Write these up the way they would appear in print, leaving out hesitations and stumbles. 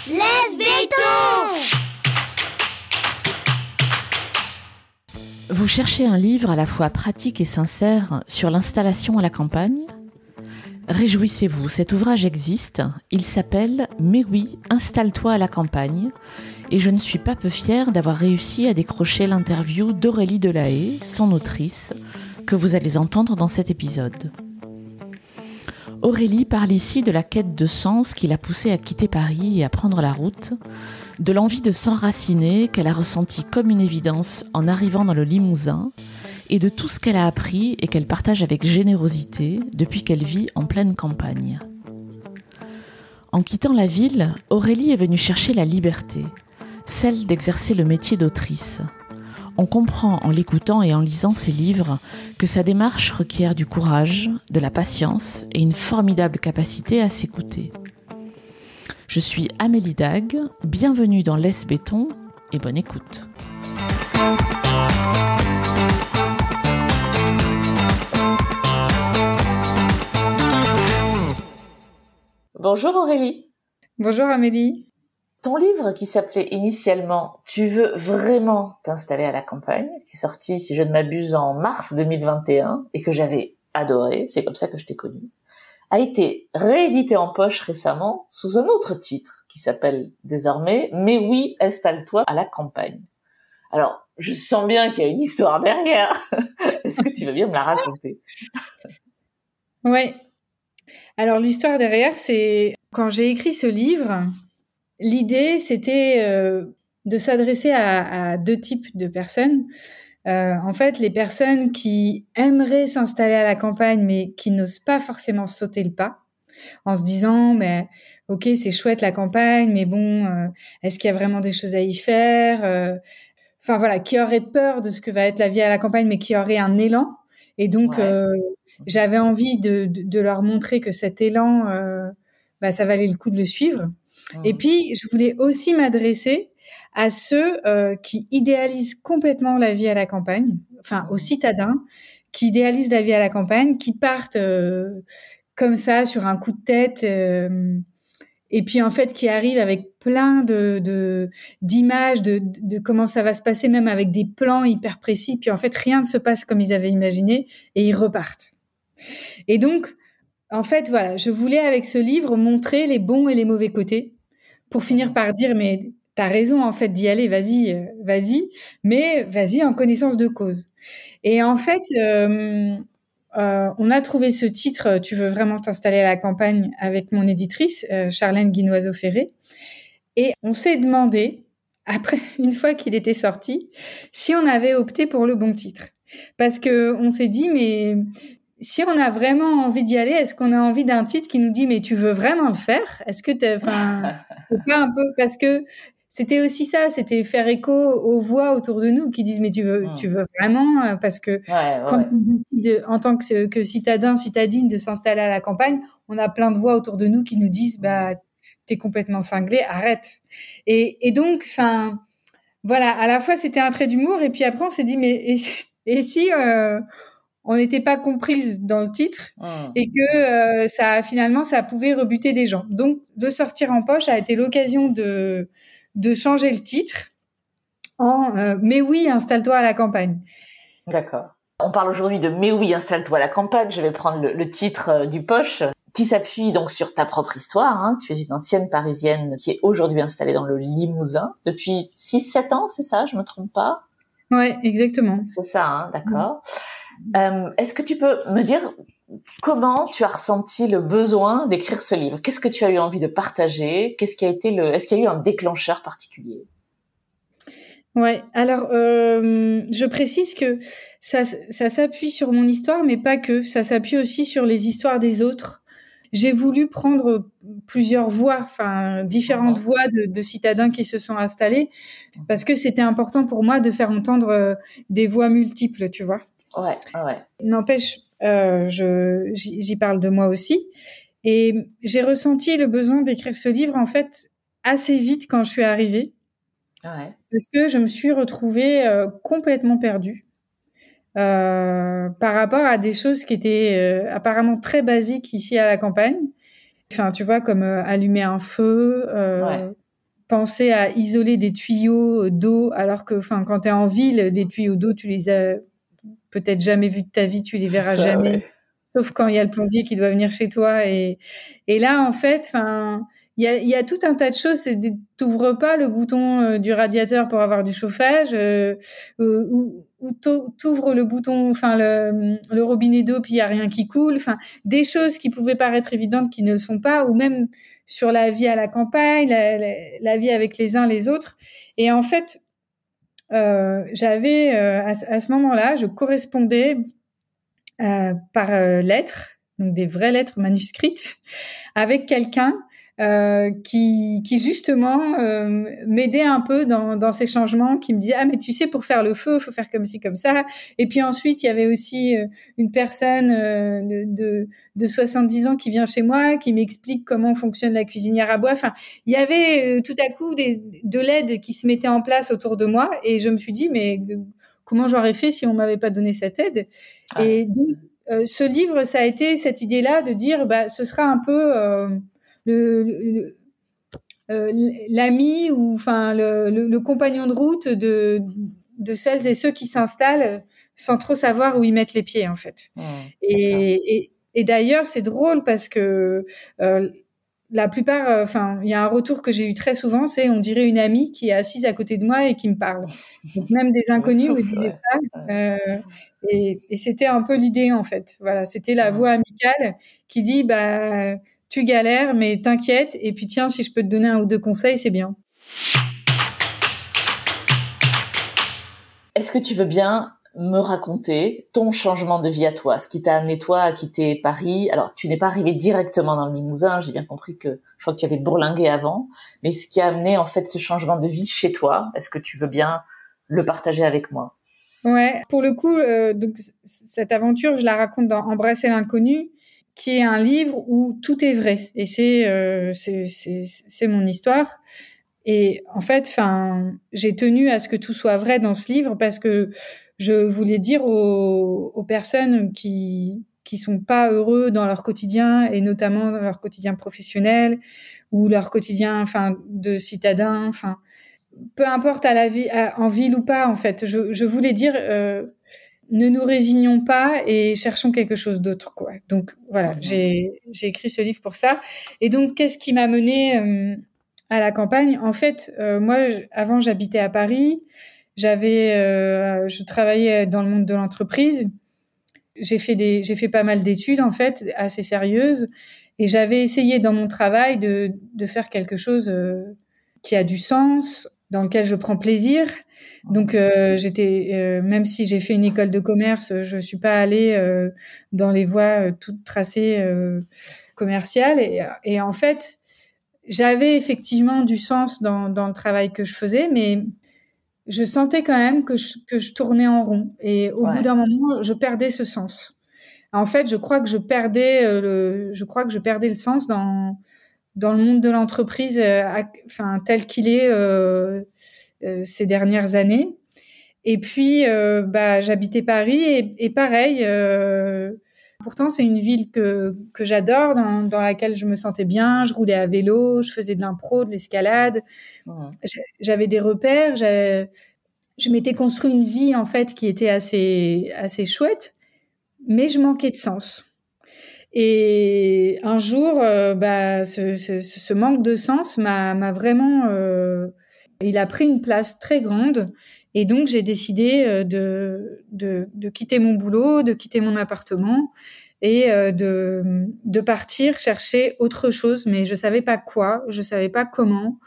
Laisse béton! Vous cherchez un livre à la fois pratique et sincère sur l'installation à la campagne ? Réjouissez-vous, cet ouvrage existe, il s'appelle « Mais oui, installe-toi à la campagne » et je ne suis pas peu fière d'avoir réussi à décrocher l'interview d'Aurélie Delahaye, son autrice, que vous allez entendre dans cet épisode. Aurélie parle ici de la quête de sens qui l'a poussée à quitter Paris et à prendre la route, de l'envie de s'enraciner qu'elle a ressentie comme une évidence en arrivant dans le Limousin, et de tout ce qu'elle a appris et qu'elle partage avec générosité depuis qu'elle vit en pleine campagne. En quittant la ville, Aurélie est venue chercher la liberté, celle d'exercer le métier d'autrice. On comprend en l'écoutant et en lisant ses livres que sa démarche requiert du courage, de la patience et une formidable capacité à s'écouter. Je suis Amélie Dague, bienvenue dans Laisse béton et bonne écoute. Bonjour Aurélie. Bonjour Amélie. Ton livre qui s'appelait initialement « Tu veux vraiment t'installer à la campagne », qui est sorti, si je ne m'abuse, en mars 2021 et que j'avais adoré, c'est comme ça que je t'ai connue, a été réédité en poche récemment sous un autre titre qui s'appelle désormais « Mais oui, installe-toi à la campagne ». Alors, je sens bien qu'il y a une histoire derrière. Est-ce que tu veux bien me la raconter ? Oui. Alors, l'histoire derrière, c'est quand j'ai écrit ce livre, l'idée, c'était de s'adresser à deux types de personnes. En fait, les personnes qui aimeraient s'installer à la campagne, mais qui n'osent pas forcément sauter le pas, en se disant, mais ok, c'est chouette la campagne, mais bon, est-ce qu'il y a vraiment des choses à y faire ? Enfin voilà, qui auraient peur de ce que va être la vie à la campagne, mais qui auraient un élan. Et donc, j'avais envie de leur montrer que cet élan, ça valait le coup de le suivre. Et puis, je voulais aussi m'adresser à ceux qui idéalisent complètement la vie à la campagne, enfin aux citadins qui idéalisent la vie à la campagne, qui partent comme ça sur un coup de tête, et puis en fait qui arrivent avec plein d'images de comment ça va se passer, même avec des plans hyper précis. Puis en fait, rien ne se passe comme ils avaient imaginé et ils repartent. Et donc, en fait, voilà, je voulais avec ce livre montrer les bons et les mauvais côtés pour finir par dire, mais t'as raison en fait d'y aller, vas-y, mais vas-y en connaissance de cause. Et en fait, on a trouvé ce titre, Tu veux vraiment t'installer à la campagne, avec mon éditrice, Charlène Guinoiseau-Ferré. Et on s'est demandé, après, une fois qu'il était sorti, si on avait opté pour le bon titre. Parce que on s'est dit, mais si on a vraiment envie d'y aller, est-ce qu'on a envie d'un titre qui nous dit, mais tu veux vraiment le faire ? Est-ce que c'est pas un peu, parce que c'était aussi ça, c'était faire écho aux voix autour de nous qui disent, mais tu veux vraiment, parce que quand on décide en tant que citadin, citadine de s'installer à la campagne, on a plein de voix autour de nous qui nous disent, t'es complètement cinglé, arrête. Et donc, enfin, voilà, à la fois c'était un trait d'humour, et puis après on s'est dit, mais et si on n'était pas comprise dans le titre, et que ça pouvait rebuter des gens. Donc, de sortir en poche a été l'occasion de changer le titre en Mais oui, installe-toi à la campagne. D'accord. On parle aujourd'hui de Mais oui, installe-toi à la campagne. Je vais prendre le titre du poche, qui s'appuie donc sur ta propre histoire. Hein. Tu es une ancienne Parisienne qui est aujourd'hui installée dans le Limousin depuis 6-7 ans, c'est ça ? Je me trompe pas ? Ouais, exactement. C'est ça, hein, d'accord. Est-ce que tu peux me dire comment tu as ressenti le besoin d'écrire ce livre ? Qu'est-ce que tu as eu envie de partager ? Est-ce qu'il y a eu un déclencheur particulier ? Ouais, alors je précise que ça s'appuie sur mon histoire, mais pas que. Ça s'appuie aussi sur les histoires des autres. J'ai voulu prendre plusieurs voix, enfin différentes voix de citadins qui se sont installés, parce que c'était important pour moi de faire entendre des voix multiples, tu vois. Ouais. N'empêche, j'y parle de moi aussi. Et j'ai ressenti le besoin d'écrire ce livre, en fait, assez vite quand je suis arrivée. Ouais. Parce que je me suis retrouvée complètement perdue par rapport à des choses qui étaient apparemment très basiques ici à la campagne. Enfin, tu vois, comme allumer un feu, penser à isoler des tuyaux d'eau, alors que, quand tu es en ville, les tuyaux d'eau, tu les as peut-être jamais vus de ta vie, tu les verras jamais. Ouais. Sauf quand il y a le plombier qui doit venir chez toi. Et là, en fait, il y a tout un tas de choses. T'ouvres pas le bouton du radiateur pour avoir du chauffage, ou t'ouvres le bouton, le robinet d'eau, puis il y a rien qui coule. Des choses qui pouvaient paraître évidentes qui ne le sont pas, ou même sur la vie à la campagne, la vie avec les uns les autres. Et en fait, j'avais à ce moment-là, je correspondais par lettres, donc des vraies lettres manuscrites, avec quelqu'un qui justement m'aidait un peu dans ces changements, qui me disait mais tu sais, pour faire le feu, faut faire comme ci comme ça. Et puis ensuite il y avait aussi une personne de 70 ans qui vient chez moi, qui m'explique comment fonctionne la cuisinière à bois. Il y avait tout à coup de l'aide qui se mettait en place autour de moi, et je me suis dit mais comment j'aurais fait si on m'avait pas donné cette aide? Et donc, ce livre, ça a été cette idée-là de dire, ce sera un peu l'ami, ou le compagnon de route de celles et ceux qui s'installent sans trop savoir où ils mettent les pieds, en fait. Et d'ailleurs, c'est drôle parce que la plupart, il y a un retour que j'ai eu très souvent, c'est on dirait une amie qui est assise à côté de moi et qui me parle. Donc même des inconnus me disaient ça. Et c'était un peu l'idée, en fait. Voilà, c'était la voix amicale qui dit tu galères, mais t'inquiète. Et puis tiens, si je peux te donner un ou deux conseils, c'est bien. Est-ce que tu veux bien me raconter ton changement de vie à toi, ce qui t'a amené toi à quitter Paris? Alors, tu n'es pas arrivé directement dans le Limousin, j'ai bien compris que je crois que tu avais bourlingué avant, mais ce qui a amené en fait ce changement de vie chez toi, est-ce que tu veux bien le partager avec moi? Ouais, pour le coup, donc cette aventure, je la raconte dans Embrasser l'inconnu, qui est un livre où tout est vrai, et c'est mon histoire. Et en fait, j'ai tenu à ce que tout soit vrai dans ce livre, parce que je voulais dire aux personnes qui sont pas heureux dans leur quotidien, et notamment dans leur quotidien professionnel ou leur quotidien, de citadin, peu importe en ville ou pas, en fait. Je voulais dire, ne nous résignons pas et cherchons quelque chose d'autre, quoi. Donc voilà, j'ai écrit ce livre pour ça. Et donc, qu'est-ce qui m'a menée à la campagne? En fait, moi, avant, j'habitais à Paris. Je travaillais dans le monde de l'entreprise. J'ai fait pas mal d'études, en fait, assez sérieuses. Et j'avais essayé dans mon travail de faire quelque chose qui a du sens, dans lequel je prends plaisir. Donc, même si j'ai fait une école de commerce, je suis pas allée dans les voies toutes tracées commerciales. Et en fait, j'avais effectivement du sens dans le travail que je faisais, mais je sentais quand même que je tournais en rond. Et au bout d'un moment, je perdais ce sens. En fait, je crois que je perdais le sens dans le monde de l'entreprise, tel qu'il est ces dernières années. Et puis, j'habitais Paris, et pareil. Pourtant, c'est une ville que j'adore, dans laquelle je me sentais bien. Je roulais à vélo, je faisais de l'impro, de l'escalade. J'avais des repères. Je m'étais construit une vie, en fait, qui était assez chouette, mais je manquais de sens. Et un jour, ce manque de sens m'a vraiment... il a pris une place très grande. Et donc, j'ai décidé de quitter mon boulot, de quitter mon appartement, et de partir chercher autre chose. Mais je savais pas quoi, je savais pas comment.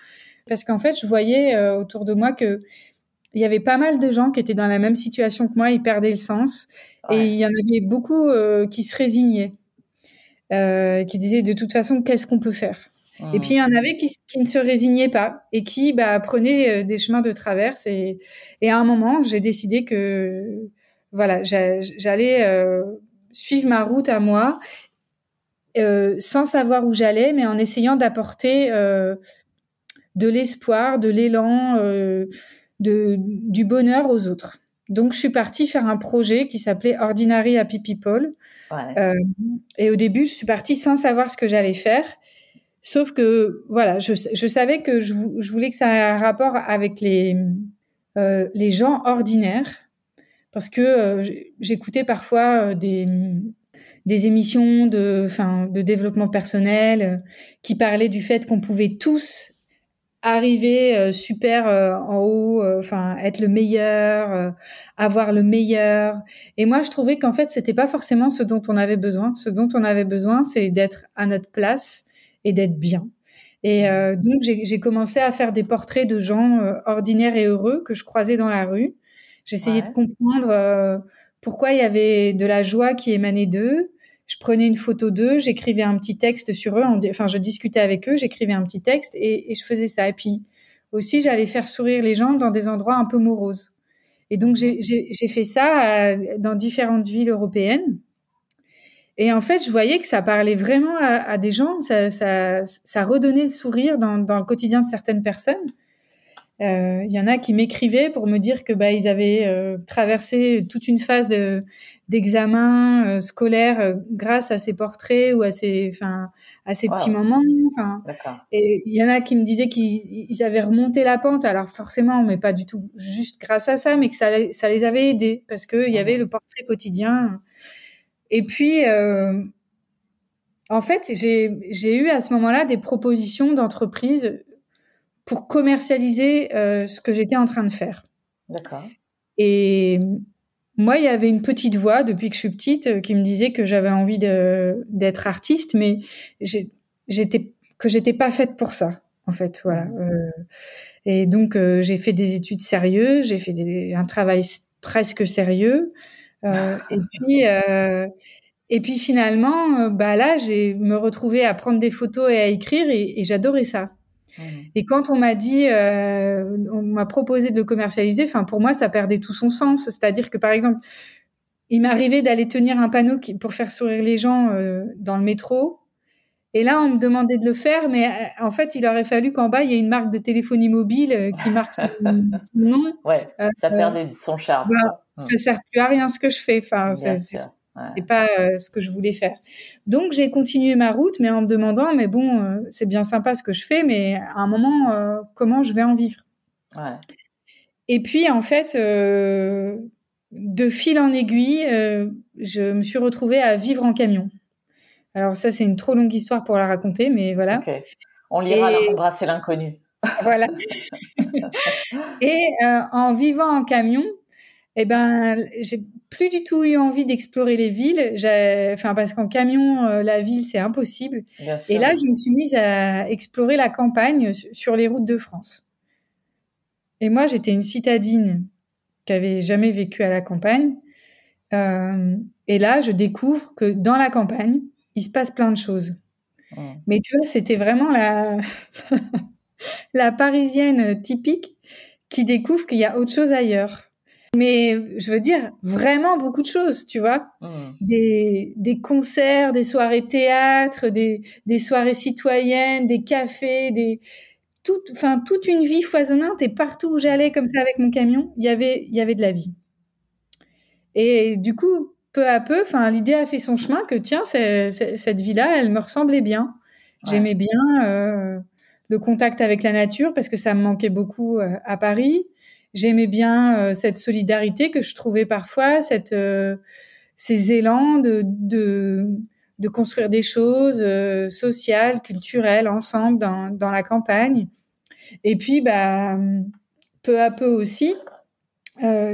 Parce qu'en fait, je voyais autour de moi que il y avait pas mal de gens qui étaient dans la même situation que moi, ils perdaient le sens. Et il y en avait beaucoup qui se résignaient. Qui disaient de toute façon, qu'est-ce qu'on peut faire? Et puis il y en avait qui ne se résignaient pas, et qui prenaient des chemins de traverse. Et à un moment, j'ai décidé que voilà, j'allais suivre ma route à moi, sans savoir où j'allais, mais en essayant d'apporter de l'espoir, de l'élan, du bonheur aux autres. Donc je suis partie faire un projet qui s'appelait Ordinary Happy People. Et au début, je suis partie sans savoir ce que j'allais faire. Sauf que, voilà, je savais que je voulais que ça ait un rapport avec les gens ordinaires, parce que j'écoutais parfois des émissions de développement personnel qui parlaient du fait qu'on pouvait tous arriver super en haut, être le meilleur, avoir le meilleur. Et moi, je trouvais qu'en fait, c'était pas forcément ce dont on avait besoin. Ce dont on avait besoin, c'est d'être à notre place et d'être bien. Et donc, j'ai commencé à faire des portraits de gens ordinaires et heureux que je croisais dans la rue. J'essayais de comprendre pourquoi il y avait de la joie qui émanait d'eux. Je prenais une photo d'eux, j'écrivais un petit texte sur eux, je discutais avec eux, j'écrivais un petit texte et je faisais ça. Et puis aussi, j'allais faire sourire les gens dans des endroits un peu moroses. Et donc, j'ai fait ça dans différentes villes européennes. Et en fait, je voyais que ça parlait vraiment à des gens, ça redonnait le sourire dans le quotidien de certaines personnes. Il y en a qui m'écrivaient pour me dire que ils avaient traversé toute une phase d'examen scolaire grâce à ces portraits ou à ces petits moments. Et il y en a qui me disaient qu'ils avaient remonté la pente. Alors forcément, mais pas du tout juste grâce à ça, mais que ça les avait aidés parce que il y avait le portrait quotidien. Et puis en fait, j'ai eu à ce moment-là des propositions d'entreprises pour commercialiser ce que j'étais en train de faire. D'accord. Et moi, il y avait une petite voix depuis que je suis petite qui me disait que j'avais envie d'être artiste, mais j'étais pas faite pour ça, en fait. Voilà. Et donc, j'ai fait des études sérieuses, j'ai fait un travail presque sérieux. Et puis finalement, là, j'ai me retrouvée à prendre des photos et à écrire, et j'adorais ça. Et quand on m'a proposé de le commercialiser, pour moi, ça perdait tout son sens. C'est-à-dire que, par exemple, il m'arrivait d'aller tenir un panneau pour faire sourire les gens dans le métro. Et là, on me demandait de le faire, mais en fait, il aurait fallu qu'en bas, il y ait une marque de téléphonie mobile qui marque son nom. Ouais, ça perdait son charme. Ça sert plus à rien ce que je fais. C'est pas ce que je voulais faire. Donc, j'ai continué ma route, mais en me demandant, mais bon, c'est bien sympa ce que je fais, mais à un moment, comment je vais en vivre ? Et puis, en fait, de fil en aiguille, je me suis retrouvée à vivre en camion. Alors ça, c'est une trop longue histoire pour la raconter, mais voilà. Okay. On lira Embrasser l'inconnu. Voilà. Et en vivant en camion, j'ai plus du tout eu envie d'explorer les villes. Parce qu'en camion, la ville, c'est impossible. Bien sûr. Et là, je me suis mise à explorer la campagne sur les routes de France. Et moi, j'étais une citadine qui avait jamais vécu à la campagne. Et là, je découvre que dans la campagne, il se passe plein de choses. Mais tu vois, c'était vraiment la Parisienne typique qui découvre qu'il y a autre chose ailleurs. Mais je veux dire, vraiment beaucoup de choses, tu vois. Des concerts, des soirées théâtre, des soirées citoyennes, des cafés, toute une vie foisonnante. Et partout où j'allais comme ça avec mon camion, il y avait de la vie. Et du coup, peu à peu, l'idée a fait son chemin que tiens, cette vie-là, elle me ressemblait bien. J'aimais bien le contact avec la nature parce que ça me manquait beaucoup à Paris. J'aimais bien cette solidarité que je trouvais parfois, ces élans de construire des choses sociales, culturelles, ensemble dans la campagne. Et puis, peu à peu aussi,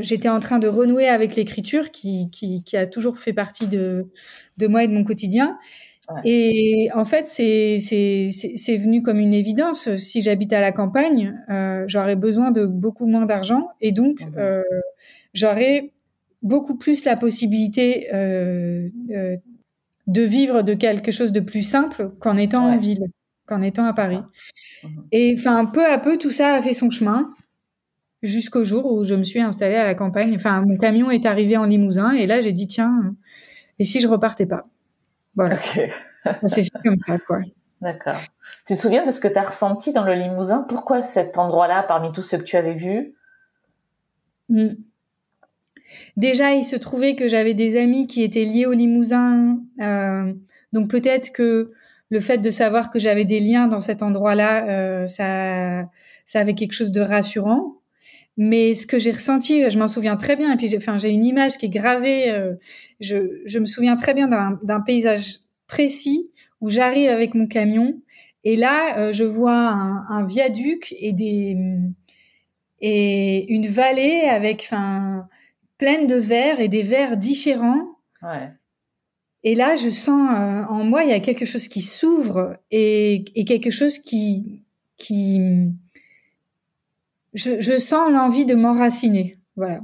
j'étais en train de renouer avec l'écriture qui a toujours fait partie de moi et de mon quotidien. Et en fait, c'est venu comme une évidence. Si j'habite à la campagne, j'aurais besoin de beaucoup moins d'argent et donc j'aurais beaucoup plus la possibilité de vivre de quelque chose de plus simple qu'en étant en ville, qu'en étant à Paris. Et peu à peu, tout ça a fait son chemin jusqu'au jour où je me suis installée à la campagne. Mon camion est arrivé en Limousin et là, j'ai dit tiens, et si je repartais pas ? Voilà. Okay. Ça s'est fait comme ça, quoi. D'accord. Tu te souviens de ce que tu as ressenti dans le Limousin ? Pourquoi cet endroit-là, parmi tous ceux que tu avais vus ? Déjà, il se trouvait que j'avais des amis qui étaient liés au Limousin. Donc peut-être que le fait de savoir que j'avais des liens dans cet endroit-là, ça avait quelque chose de rassurant. Mais ce que j'ai ressenti, je m'en souviens très bien. Et puis, j'ai une image qui est gravée. Je me souviens très bien d'un paysage précis où j'arrive avec mon camion. Et là, je vois un viaduc et une vallée avec, pleine de vers et des vers différents. Ouais. Et là, je sens en moi, il y a quelque chose qui s'ouvre et quelque chose qui je sens l'envie de m'enraciner. Voilà.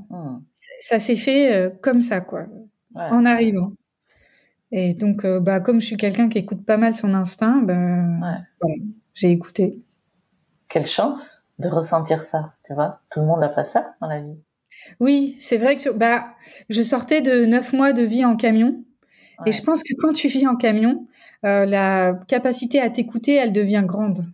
Ça s'est fait comme ça, quoi, en arrivant. Et donc, comme je suis quelqu'un qui écoute pas mal son instinct, voilà, j'ai écouté. Quelle chance de ressentir ça, tu vois. Tout le monde n'a pas ça dans la vie. Oui, c'est vrai que je sortais de 9 mois de vie en camion. Ouais. Et je pense que quand tu vis en camion, la capacité à t'écouter, elle devient grande.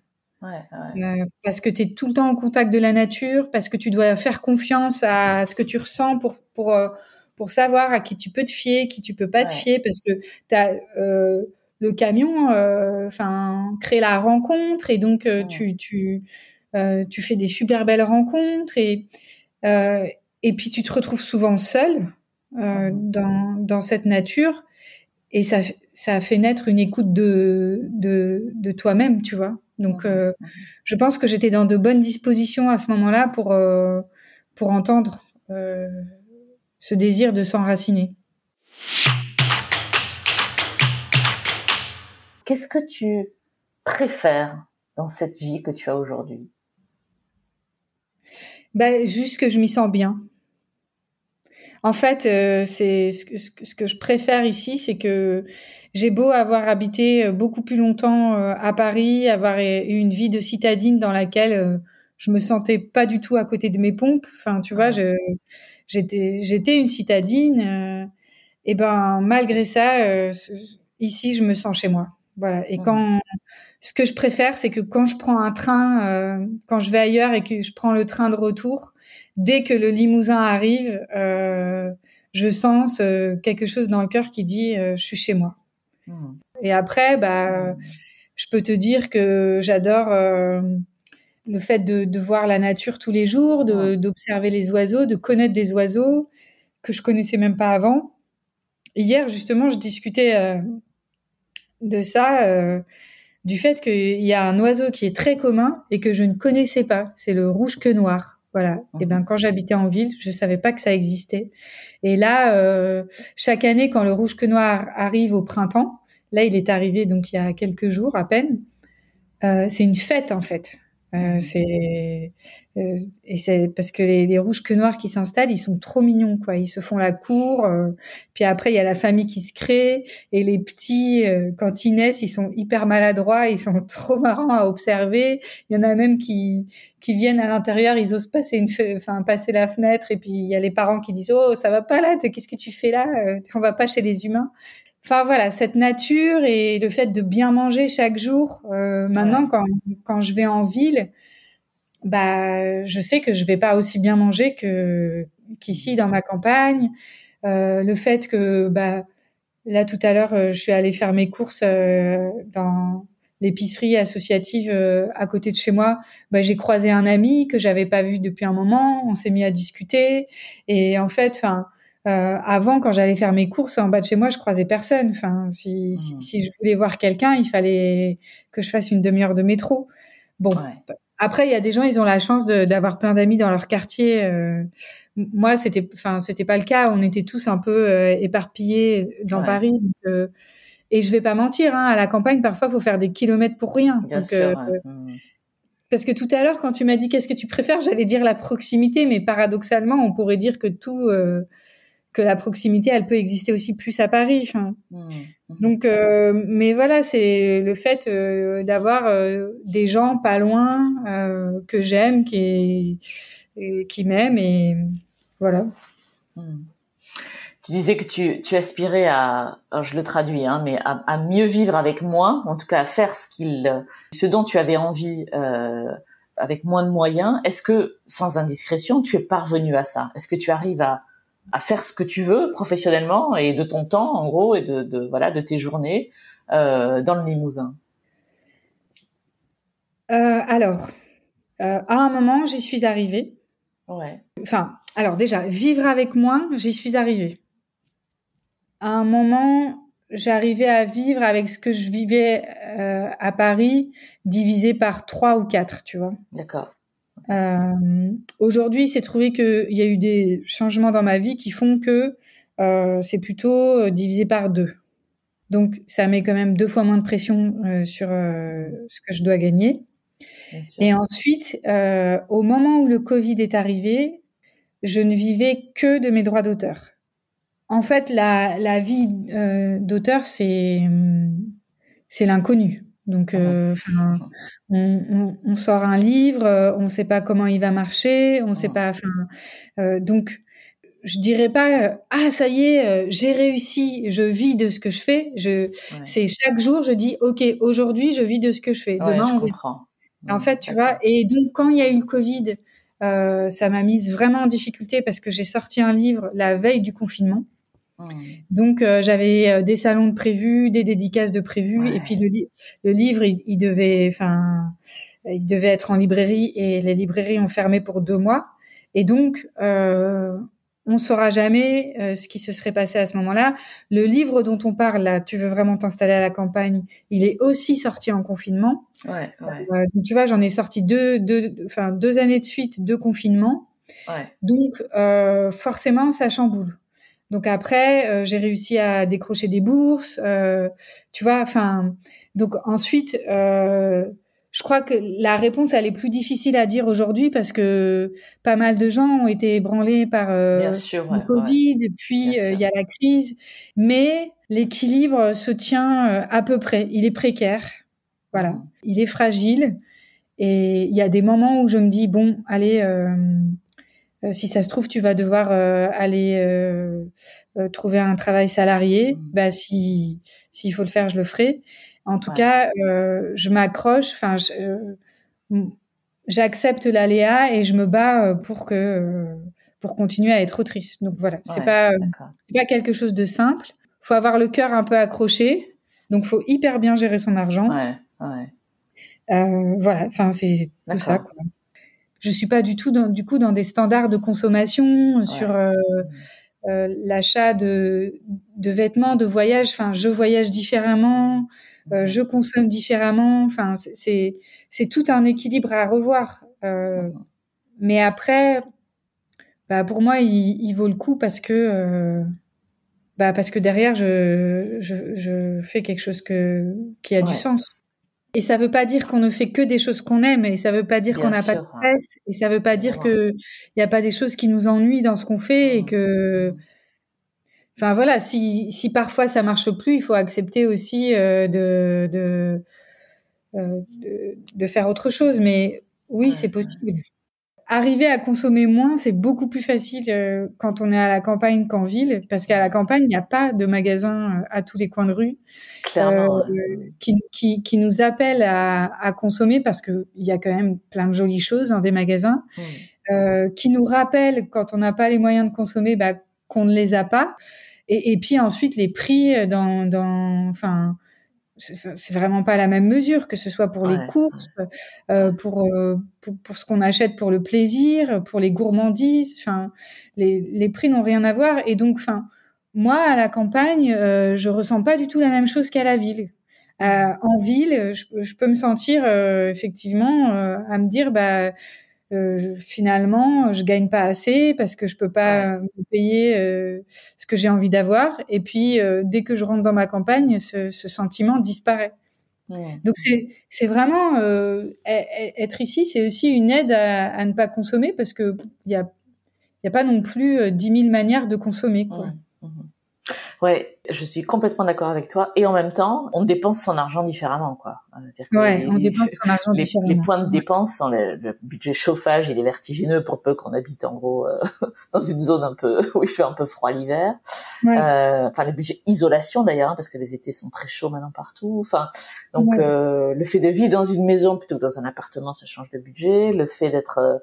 Parce que tu es tout le temps en contact de la nature, parce que tu dois faire confiance à ce que tu ressens pour savoir à qui tu peux te fier, qui tu peux pas te fier, parce que t'as le camion crée la rencontre et donc tu fais des super belles rencontres et puis tu te retrouves souvent seul dans cette nature et ça fait naître une écoute de toi-même, tu vois. Donc, je pense que j'étais dans de bonnes dispositions à ce moment-là pour entendre ce désir de s'enraciner. Qu'est-ce que tu préfères dans cette vie que tu as aujourd'hui ? Juste que je m'y sens bien. En fait, c'est ce que je préfère ici, c'est que j'ai beau avoir habité beaucoup plus longtemps à Paris, avoir eu une vie de citadine dans laquelle je me sentais pas du tout à côté de mes pompes. Enfin, tu vois, j'étais une citadine. Et malgré ça, ici, je me sens chez moi. Voilà. Et ce que je préfère, c'est que quand je prends un train, quand je vais ailleurs et que je prends le train de retour, dès que le Limousin arrive, je sens quelque chose dans le cœur qui dit je suis chez moi. Et après, je peux te dire que j'adore le fait de voir la nature tous les jours, d'observer les oiseaux, de connaître des oiseaux que je connaissais même pas avant. Hier, justement, je discutais de ça, du fait qu'il y a un oiseau qui est très commun et que je ne connaissais pas. C'est le rouge-queue noir. Voilà. Et quand j'habitais en ville, je savais pas que ça existait. Et là, chaque année, quand le rouge-queue noir arrive au printemps, là, il est arrivé donc il y a quelques jours à peine. C'est une fête en fait. Et c'est parce que les rouges-queues noirs qui s'installent, ils sont trop mignons, quoi. Ils se font la cour. Puis après, il y a la famille qui se crée. Et les petits, quand ils naissent, ils sont hyper maladroits. Ils sont trop marrants à observer. Il y en a même qui viennent à l'intérieur. Ils osent passer passer la fenêtre. Et puis il y a les parents qui disent oh ça va pas là. Qu'est-ce que tu fais là On va pas chez les humains. Enfin voilà, cette nature et le fait de bien manger chaque jour. Maintenant, quand je vais en ville, je sais que je vais pas aussi bien manger qu'ici dans ma campagne. Le fait que là tout à l'heure, je suis allée faire mes courses dans l'épicerie associative à côté de chez moi. J'ai croisé un ami que j'avais pas vu depuis un moment. On s'est mis à discuter et en fait, avant, quand j'allais faire mes courses en bas de chez moi, je croisais personne. Enfin, si je voulais voir quelqu'un, il fallait que je fasse une demi-heure de métro. Bon, après, il y a des gens, ils ont la chance d'avoir plein d'amis dans leur quartier. Moi, c'était pas le cas. On était tous un peu éparpillés dans Paris. Donc, et je vais pas mentir, à la campagne, parfois, il faut faire des kilomètres pour rien. Bien sûr. Parce que tout à l'heure, quand tu m'as dit qu'est-ce que tu préfères, j'allais dire la proximité, mais paradoxalement, on pourrait dire que que la proximité, elle peut exister aussi plus à Paris. Donc, mais voilà, c'est le fait d'avoir des gens pas loin que j'aime, qui m'aiment, et voilà. Tu disais que tu aspirais alors je le traduis, mais à mieux vivre avec moins, en tout cas à faire ce dont tu avais envie avec moins de moyens. Est-ce que, sans indiscrétion, tu es parvenu à ça ? Est-ce que tu arrives à faire ce que tu veux professionnellement et de ton temps, en gros, et de tes journées, dans le Limousin? Alors, à un moment, j'y suis arrivée. Ouais. Enfin, alors déjà, vivre avec moi, j'y suis arrivée. À un moment, j'arrivais à vivre avec ce que je vivais à Paris, divisé par 3 ou 4, tu vois. D'accord. Aujourd'hui, il s'est trouvé qu'il y a eu des changements dans ma vie qui font que c'est plutôt divisé par 2. Donc, ça met quand même 2 fois moins de pression sur ce que je dois gagner. Bien sûr. Et ensuite, au moment où le Covid est arrivé, je ne vivais que de mes droits d'auteur. En fait, la vie d'auteur, c'est l'inconnu. Donc, on sort un livre, on ne sait pas comment il va marcher, on sait pas. Donc, je dirais pas ah ça y est, j'ai réussi, je vis de ce que je fais. C'est chaque jour, je dis ok, aujourd'hui, je vis de ce que je fais. Demain, je comprends. En fait, tu vois. Et donc, quand il y a eu le Covid, ça m'a mise vraiment en difficulté parce que j'ai sorti un livre la veille du confinement. Donc j'avais des salons de prévus, des dédicaces de prévus, et puis le livre il devait être en librairie et les librairies ont fermé pour 2 mois, et donc on saura jamais ce qui se serait passé à ce moment-là. Le livre dont on parle là, Tu veux vraiment t'installer à la campagne, il est aussi sorti en confinement. Donc tu vois, j'en ai sorti 2 années de suite, 2 confinements. Donc forcément ça chamboule. Donc après, j'ai réussi à décrocher des bourses, tu vois. Enfin, donc ensuite, je crois que la réponse elle est plus difficile à dire aujourd'hui parce que pas mal de gens ont été ébranlés par le Covid, puis il y a la crise, mais l'équilibre se tient à peu près. Il est précaire, voilà, il est fragile, et il y a des moments où je me dis bon, allez. Si ça se trouve, tu vas devoir aller trouver un travail salarié. Bah, s'il faut le faire, je le ferai. En tout cas, je m'accroche. Enfin, j'accepte l'aléa et je me bats pour continuer à être autrice. Donc voilà, c'est pas quelque chose de simple. Faut avoir le cœur un peu accroché. Donc faut hyper bien gérer son argent. Voilà. Enfin, c'est tout ça, quoi. Je suis pas du tout dans des standards de consommation sur l'achat de vêtements, de voyage. Enfin, je voyage différemment, je consomme différemment. Enfin, c'est tout un équilibre à revoir. Mais après, bah, pour moi, il vaut le coup parce que derrière, je fais quelque chose qui a du sens. Et ça veut pas dire qu'on ne fait que des choses qu'on aime, et ça veut pas dire qu'on n'a pas de stress, et ça veut pas dire que il y a pas des choses qui nous ennuient dans ce qu'on fait, et que, enfin voilà, si parfois ça marche plus, il faut accepter aussi de faire autre chose. Mais oui, c'est possible. Arriver à consommer moins, c'est beaucoup plus facile quand on est à la campagne qu'en ville, parce qu'à la campagne, il n'y a pas de magasin à tous les coins de rue qui nous appellent à consommer, parce qu'il y a quand même plein de jolies choses dans des magasins, qui nous rappellent quand on n'a pas les moyens de consommer, qu'on ne les a pas. Et puis ensuite, les prix enfin, c'est vraiment pas la même mesure, que ce soit pour les courses, pour ce qu'on achète pour le plaisir, pour les gourmandises. Enfin, les prix n'ont rien à voir. Et donc, enfin, moi, à la campagne, je ressens pas du tout la même chose qu'à la ville. En ville, je peux me sentir effectivement à me dire, finalement, je gagne pas assez parce que je peux pas me payer ce que j'ai envie d'avoir. Et puis, dès que je rentre dans ma campagne, ce sentiment disparaît. Donc, c'est vraiment être ici, c'est aussi une aide à ne pas consommer, parce que il y a pas non plus 10 000 manières de consommer, quoi. Ouais, je suis complètement d'accord avec toi. Et en même temps, on dépense son argent différemment, quoi. On dépense son argent différemment. Les points de dépense, le budget chauffage, il est vertigineux pour peu qu'on habite en gros dans une zone un peu où il fait un peu froid l'hiver. Enfin, le budget isolation d'ailleurs, parce que les étés sont très chauds maintenant partout. Enfin, donc le fait de vivre dans une maison plutôt que dans un appartement, ça change de budget. Le fait d'être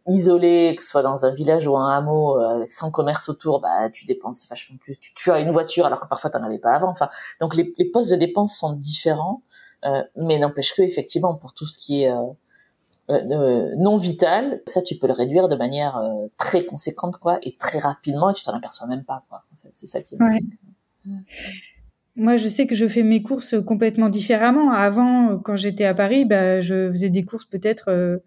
isolé, que ce soit dans un village ou un hameau avec 100 commerces autour, tu dépenses vachement plus, tu tu as une voiture alors que parfois t'en avais pas avant. Enfin, donc les postes de dépenses sont différents, mais n'empêche que effectivement pour tout ce qui est non vital, ça tu peux le réduire de manière très conséquente quoi, et très rapidement, et tu t'en aperçois même pas quoi. En fait, c'est ça qui est magique. Moi, je sais que je fais mes courses complètement différemment. Avant, quand j'étais à Paris, je faisais des courses peut-être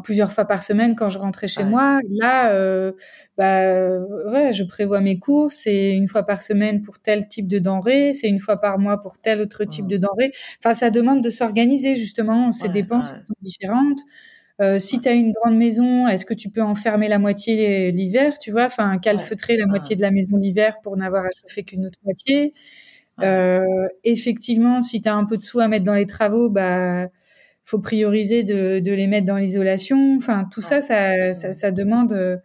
plusieurs fois par semaine quand je rentrais chez moi. Là, je prévois mes courses. C'est une fois par semaine pour tel type de denrée. C'est une fois par mois pour tel autre type de denrée. Enfin, ça demande de s'organiser, justement. Ces dépenses sont différentes. Si tu as une grande maison, est-ce que tu peux enfermer la moitié l'hiver, tu vois, enfin calfeutrer la moitié de la maison l'hiver pour n'avoir à chauffer qu'une autre moitié. Effectivement, si tu as un peu de sous à mettre dans les travaux, faut prioriser de les mettre dans l'isolation. Enfin, tout ça demande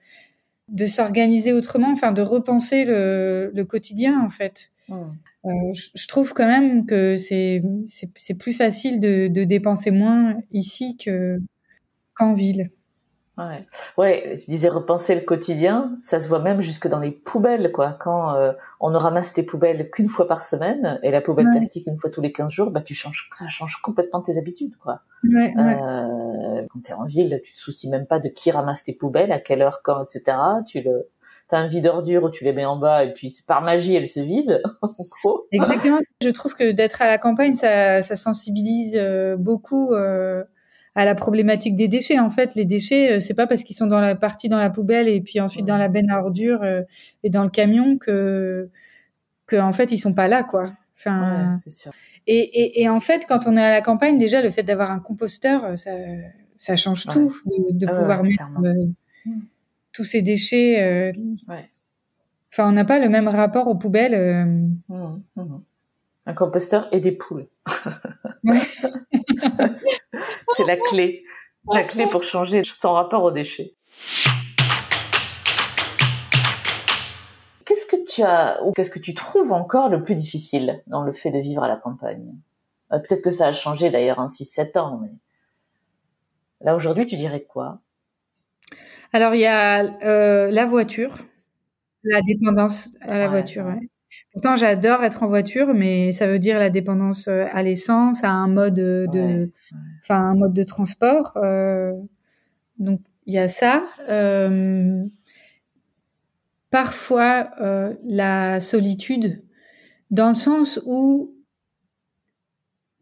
de s'organiser autrement, enfin de repenser le quotidien en fait. Je trouve quand même que c'est plus facile de dépenser moins ici qu'en ville. Ouais, tu disais repenser le quotidien, ça se voit même jusque dans les poubelles, quoi. Quand on ne ramasse tes poubelles qu'une fois par semaine et la poubelle plastique une fois tous les 15 jours, ça change complètement tes habitudes, quoi. Quand t'es en ville, tu te soucies même pas de qui ramasse tes poubelles, à quelle heure, quand, etc. T'as un vide ordures où tu les mets en bas et puis par magie elles se vident. Exactement. Je trouve que d'être à la campagne, ça sensibilise beaucoup à la problématique des déchets. En fait, les déchets, c'est pas parce qu'ils sont dans la poubelle et puis ensuite dans la benne à ordures et dans le camion que en fait ils sont pas là, quoi. Enfin, c'est sûr. Et en fait, quand on est à la campagne, déjà le fait d'avoir un composteur, ça change tout, de pouvoir mettre tous ces déchets. Enfin, on n'a pas le même rapport aux poubelles. Un composteur et des poules. C'est la clé pour changer son rapport aux déchets. Qu'est-ce que tu trouves encore le plus difficile dans le fait de vivre à la campagne? Peut-être que ça a changé d'ailleurs en 6-7 ans, mais là aujourd'hui tu dirais quoi? Alors il y a la voiture, la dépendance à la voiture. Ouais. Pourtant j'adore être en voiture, mais ça veut dire la dépendance à l'essence, à un mode un mode de transport. Donc il y a ça. Parfois la solitude, dans le sens où,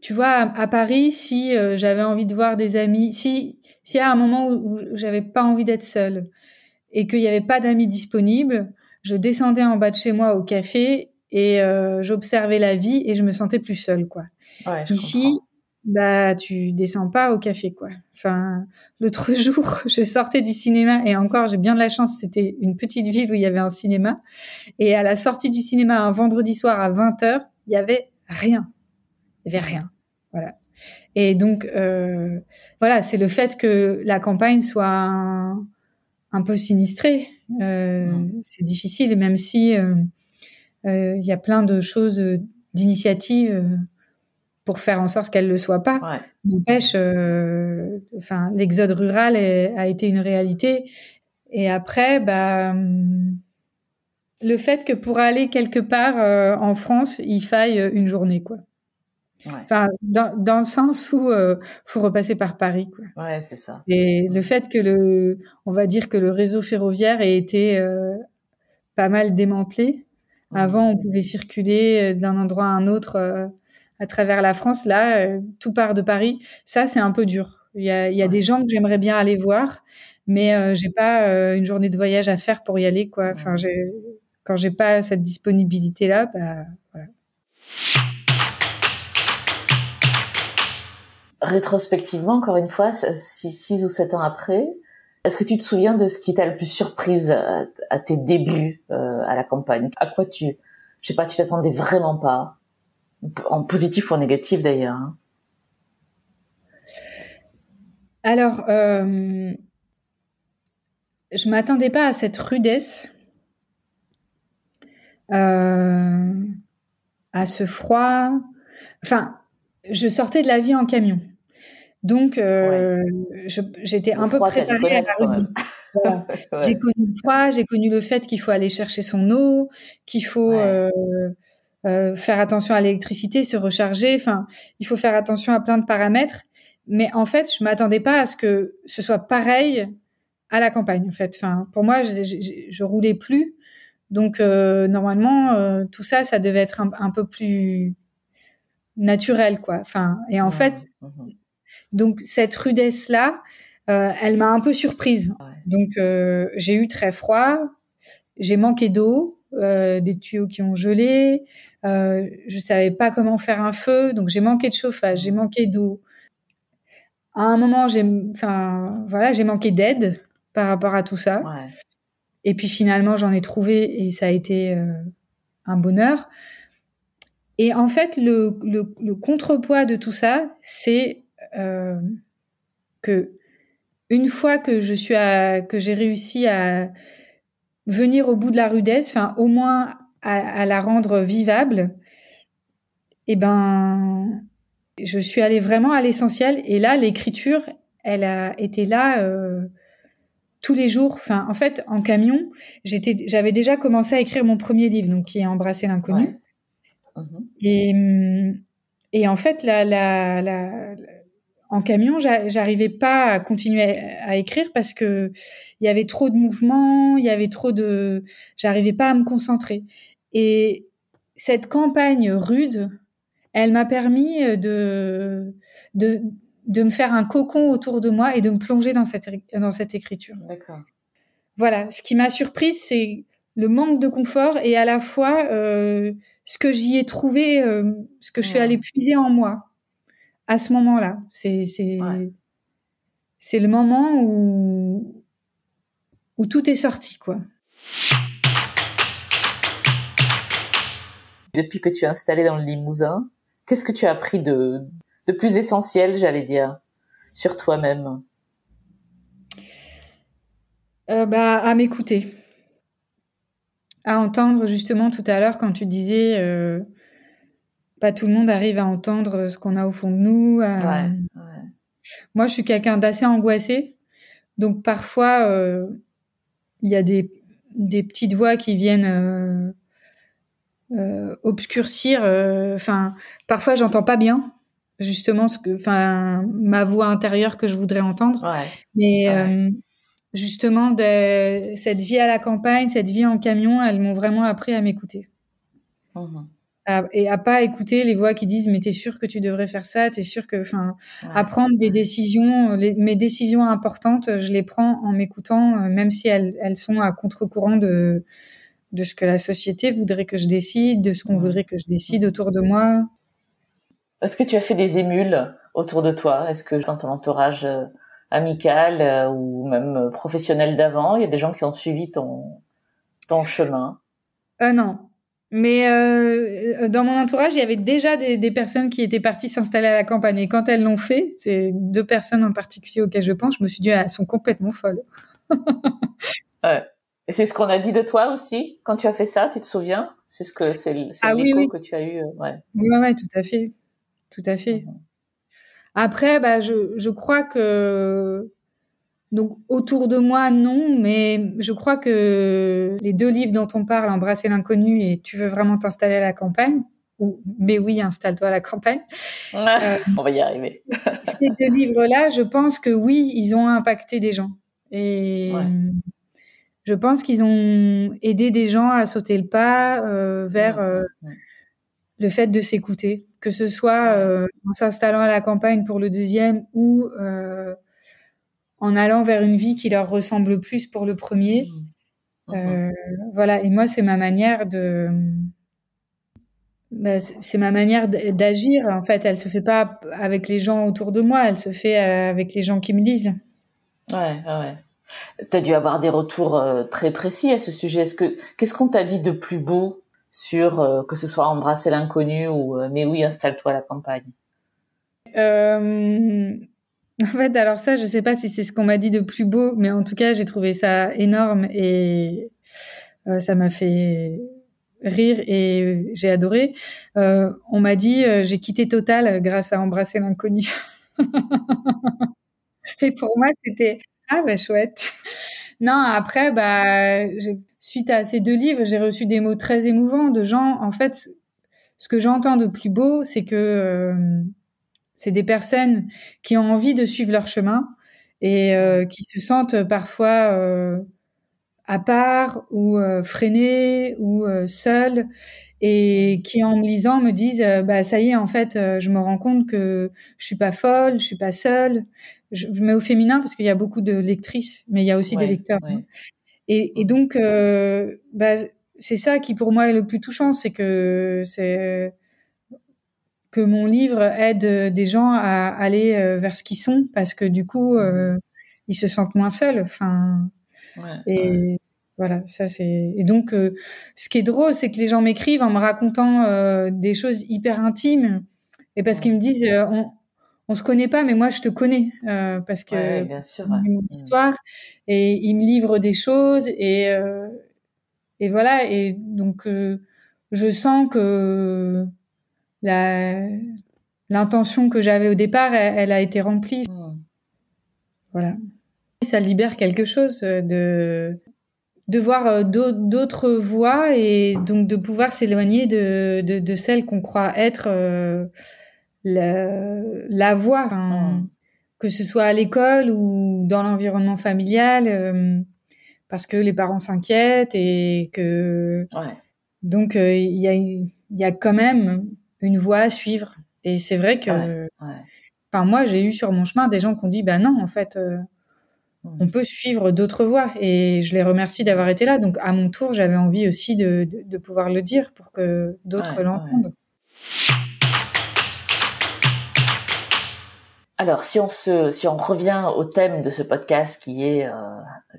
tu vois, à Paris, si j'avais envie de voir des amis, s'il y a un moment où j'avais pas envie d'être seule et qu'il y avait pas d'amis disponibles, je descendais en bas de chez moi au café et j'observais la vie et je me sentais plus seule, quoi. Ici, tu descends pas au café, quoi. Enfin, l'autre jour, je sortais du cinéma et encore, j'ai bien de la chance, c'était une petite ville où il y avait un cinéma. Et à la sortie du cinéma, un vendredi soir à 20h, il y avait rien. Il y avait rien. Voilà. Et donc, c'est le fait que la campagne soit un peu sinistrée. C'est difficile, même si il y a plein de choses, d'initiatives pour faire en sorte qu'elle le soit pas. N'empêche, l'exode rural a été une réalité. Et après, le fait que pour aller quelque part en France, il faille une journée, quoi. Enfin, dans le sens où faut repasser par Paris, quoi. Ouais, c'est ça. Et le fait que on va dire que le réseau ferroviaire ait été pas mal démantelé. Avant, on pouvait circuler d'un endroit à un autre à travers la France. Là, tout part de Paris. Ça, c'est un peu dur. Il y a des gens que j'aimerais bien aller voir, mais j'ai pas une journée de voyage à faire pour y aller, quoi. Enfin, quand j'ai pas cette disponibilité-là, voilà. Rétrospectivement, encore une fois, 6 ou 7 ans après, est-ce que tu te souviens de ce qui t'a le plus surprise à tes débuts à la campagne? À quoi tu t'attendais vraiment pas? En positif ou en négatif d'ailleurs. Hein. Alors, je m'attendais pas à cette rudesse, à ce froid. Enfin, je sortais de la vie en camion. Donc, j'étais un peu préparée à la rudesse. Voilà. J'ai Ouais. connu le froid, j'ai connu le fait qu'il faut aller chercher son eau, qu'il faut Ouais. faire attention à l'électricité, se recharger. Enfin, il faut faire attention à plein de paramètres. Mais en fait, je m'attendais pas à ce que ce soit pareil à la campagne. En fait, enfin, pour moi, je roulais plus. Donc normalement, tout ça, ça devait être un peu plus naturel, quoi. Enfin, et en fait, donc cette rudesse-là, elle m'a un peu surprise. Ouais. Donc j'ai eu très froid, j'ai manqué d'eau, des tuyaux qui ont gelé, je savais pas comment faire un feu, donc j'ai manqué de chauffage, j'ai manqué d'eau. À un moment, j'ai manqué d'aide par rapport à tout ça. Ouais. Et puis finalement, j'en ai trouvé et ça a été un bonheur. Et en fait, le contrepoids de tout ça, c'est que une fois que que j'ai réussi à venir au bout de la rudesse, enfin au moins à la rendre vivable, et ben je suis allée vraiment à l'essentiel. Et là, l'écriture, elle a été là tous les jours. Enfin, en fait, en camion, j'avais déjà commencé à écrire mon premier livre, donc qui est Embrasser l'inconnu. Ouais. Et en fait, en camion, j'arrivais pas à continuer à écrire parce que il y avait trop de mouvements, j'arrivais pas à me concentrer. Et cette campagne rude, elle m'a permis de, de me faire un cocon autour de moi et de me plonger dans cette écriture. D'accord. Voilà. Ce qui m'a surprise, c'est le manque de confort et à la fois ce que j'y ai trouvé, ce que je suis allée puiser en moi à ce moment-là. Ouais. C'est le moment où tout est sorti, quoi. Depuis que tu es installée dans le Limousin, qu'est-ce que tu as appris de plus essentiel, j'allais dire, sur toi-même? À m'écouter. À entendre, justement, tout à l'heure, quand tu disais pas tout le monde arrive à entendre ce qu'on a au fond de nous. Ouais. Moi, je suis quelqu'un d'assez angoissé. Donc, parfois, il y a des petites voix qui viennent obscurcir. Enfin, parfois, j'entends pas bien, justement, ma voix intérieure que je voudrais entendre. Ouais. Mais Ouais. justement, cette vie à la campagne, cette vie en camion, elles m'ont vraiment appris à m'écouter. Et à pas écouter les voix qui disent mais t'es sûr que tu devrais faire ça, t'es sûr que, enfin, à prendre des décisions, mes décisions importantes, je les prends en m'écoutant, même si elles sont à contre-courant de ce que la société voudrait que je décide, de ce qu'on voudrait que je décide autour de moi. Est-ce que tu as fait des émules autour de toi? Est-ce que dans ton entourage amical ou même professionnel d'avant, il y a des gens qui ont suivi ton chemin? Non. Mais dans mon entourage, il y avait déjà des personnes qui étaient parties s'installer à la campagne. Et quand elles l'ont fait, c'est 2 personnes en particulier auxquelles je pense, je me suis dit, elles sont complètement folles. Ouais. Et c'est ce qu'on a dit de toi aussi quand tu as fait ça, tu te souviens? C'est l'écho que tu as eu, ouais. Ouais, tout à fait. Tout à fait. Après, je crois que donc autour de moi, non, mais je crois que les 2 livres dont on parle, Embrasser l'inconnu et Tu veux vraiment t'installer à la campagne, ou Mais oui, installe-toi à la campagne. On va y arriver. Ces 2 livres-là, je pense que oui, ils ont impacté des gens. Et je pense qu'ils ont aidé des gens à sauter le pas vers le fait de s'écouter, que ce soit en s'installant à la campagne pour le deuxième ou en allant vers une vie qui leur ressemble plus pour le premier. Voilà. Et moi, c'est ma manière d'agir. En fait, elle se fait pas avec les gens autour de moi, elle se fait avec les gens qui me lisent. Ouais. T'as dû avoir des retours très précis à ce sujet. Qu'est-ce qu'on t'a dit de plus beau sur que ce soit Embrasser l'inconnu ou Mais oui, installe-toi à la campagne? En fait, alors ça, je sais pas si c'est ce qu'on m'a dit de plus beau, mais en tout cas, j'ai trouvé ça énorme et ça m'a fait rire et j'ai adoré. On m'a dit, j'ai quitté Total grâce à Embrasser l'inconnu. Et pour moi, c'était chouette. Non, après, suite à ces 2 livres, j'ai reçu des mots très émouvants de gens. En fait, ce que j'entends de plus beau, c'est que c'est des personnes qui ont envie de suivre leur chemin et qui se sentent parfois à part ou freinées ou seules et qui, en me lisant, me disent ça y est, en fait, je me rends compte que je suis pas folle, je suis pas seule. Je mets au féminin parce qu'il y a beaucoup de lectrices, mais il y a aussi des lecteurs. Ouais. Et donc, c'est ça qui pour moi est le plus touchant, c'est que mon livre aide des gens à aller vers ce qu'ils sont, parce que du coup, ils se sentent moins seuls. Enfin, voilà, ça c'est. Et donc, ce qui est drôle, c'est que les gens m'écrivent en me racontant des choses hyper intimes, et parce qu'ils me disent, on se connaît pas, mais moi je te connais, parce que bien sûr, mon histoire, et ils me livrent des choses, et voilà, et donc je sens que l'intention que j'avais au départ, elle a été remplie. Voilà. Ça libère quelque chose de voir d'autres voies, et donc de pouvoir s'éloigner de celle qu'on croit être la voie, que ce soit à l'école ou dans l'environnement familial, parce que les parents s'inquiètent et que donc il y a quand même une voie à suivre. Et c'est vrai que moi j'ai eu sur mon chemin des gens qui ont dit non, en fait on peut suivre d'autres voies, et je les remercie d'avoir été là. Donc à mon tour, j'avais envie aussi de pouvoir le dire pour que d'autres l'entendent. Alors, si on revient au thème de ce podcast, qui est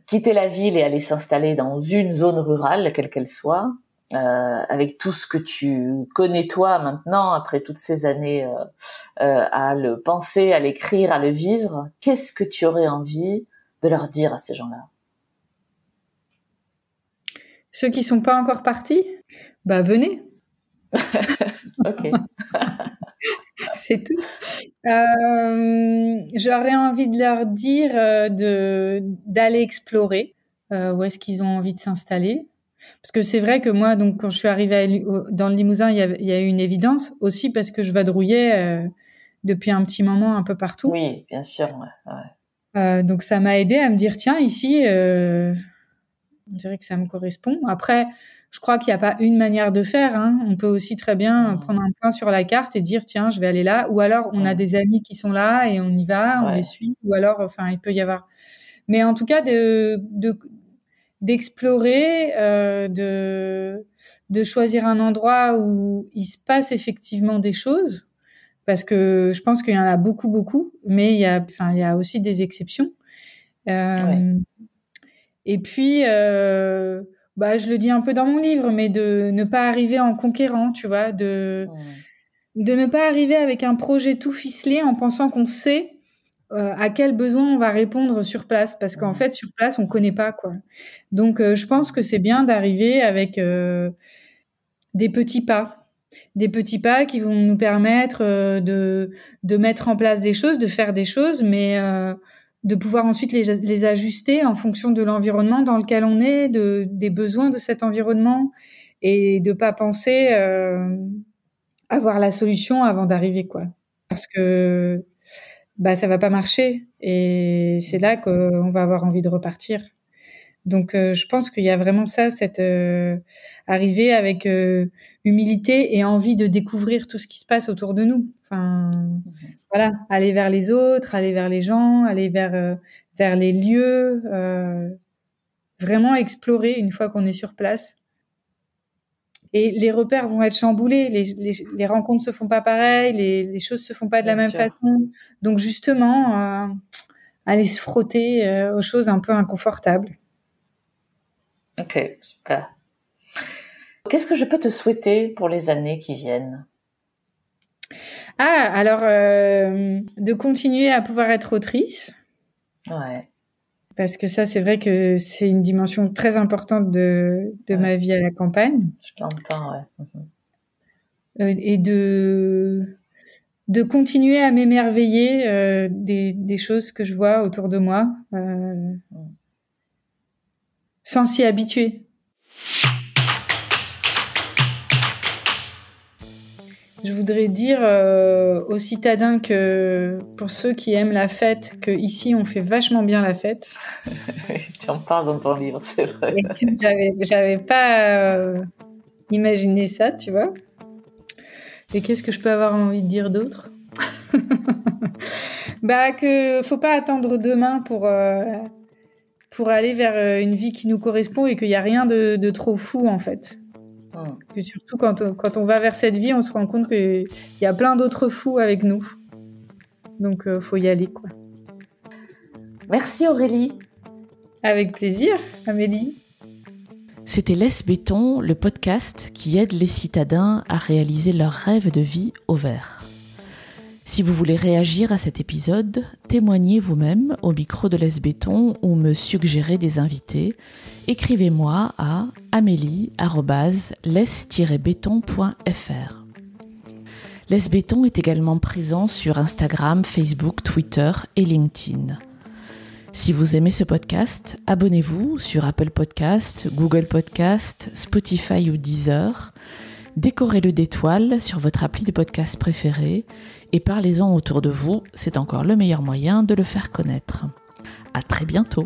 quitter la ville et aller s'installer dans une zone rurale, quelle qu'elle soit, avec tout ce que tu connais toi maintenant, après toutes ces années à le penser, à l'écrire, à le vivre, qu'est-ce que tu aurais envie de leur dire à ces gens-là? Ceux qui sont pas encore partis, venez. Ok. C'est tout. J'aurais envie de leur dire d'aller explorer où est-ce qu'ils ont envie de s'installer. Parce que c'est vrai que moi, donc, quand je suis arrivée dans le Limousin, il y a eu une évidence, aussi parce que je vadrouillais depuis un petit moment un peu partout. Oui, bien sûr. Donc ça m'a aidée à me dire, tiens, ici, on dirait que ça me correspond. Après, je crois qu'il n'y a pas une manière de faire. On peut aussi très bien prendre un point sur la carte et dire, tiens, je vais aller là. Ou alors, on a des amis qui sont là et on y va, on les suit. Ou alors, il peut y avoir... Mais en tout cas, d'explorer, de choisir un endroit où il se passe effectivement des choses. Parce que je pense qu'il y en a beaucoup, beaucoup. Mais il y a aussi des exceptions. Et puis... je le dis un peu dans mon livre, mais de ne pas arriver en conquérant, tu vois, de ne pas arriver avec un projet tout ficelé en pensant qu'on sait à quel besoin on va répondre sur place, parce qu'en fait, sur place, on connaît pas, quoi. Donc, je pense que c'est bien d'arriver avec des petits pas qui vont nous permettre de mettre en place des choses, de faire des choses, mais de pouvoir ensuite les ajuster en fonction de l'environnement dans lequel on est, des besoins de cet environnement, et de pas penser avoir la solution avant d'arriver, quoi. Parce que ça va pas marcher, et c'est là qu'on va avoir envie de repartir. Donc je pense qu'il y a vraiment ça, cette arrivée avec humilité et envie de découvrir tout ce qui se passe autour de nous. Enfin, voilà, aller vers les autres, aller vers les gens, aller vers les lieux, vraiment explorer une fois qu'on est sur place. Et les repères vont être chamboulés, les rencontres se font pas pareil, les choses se font pas de la même façon. Donc justement, aller se frotter aux choses un peu inconfortables. Ok, super. Qu'est-ce que je peux te souhaiter pour les années qui viennent? Alors, de continuer à pouvoir être autrice. Ouais. Parce que ça, c'est vrai que c'est une dimension très importante de ma vie à la campagne. Je l'entends, Et de continuer à m'émerveiller des choses que je vois autour de moi. sans s'y habituer. Je voudrais dire aux citadins que pour ceux qui aiment la fête, qu'ici on fait vachement bien la fête. Tu en parles dans ton livre, c'est vrai. J'avais pas imaginé ça, tu vois. Et qu'est-ce que je peux avoir envie de dire d'autre? Que faut pas attendre demain pour aller vers une vie qui nous correspond et qu'il n'y a rien de trop fou en fait. Que surtout quand on va vers cette vie, on se rend compte qu'il y a plein d'autres fous avec nous. Donc faut y aller quoi. Merci Aurélie. Avec plaisir Amélie. C'était Laisse Béton, le podcast qui aide les citadins à réaliser leurs rêves de vie au vert. Si vous voulez réagir à cet épisode, témoignez vous-même au micro de Laisse Béton ou me suggérez des invités, écrivez-moi à amélie@laisse-béton.fr. Laisse Béton est également présent sur Instagram, Facebook, Twitter et LinkedIn. Si vous aimez ce podcast, abonnez-vous sur Apple Podcast, Google Podcast, Spotify ou Deezer. Décorez-le d'étoiles sur votre appli de podcast préféré et parlez-en autour de vous, c'est encore le meilleur moyen de le faire connaître. À très bientôt.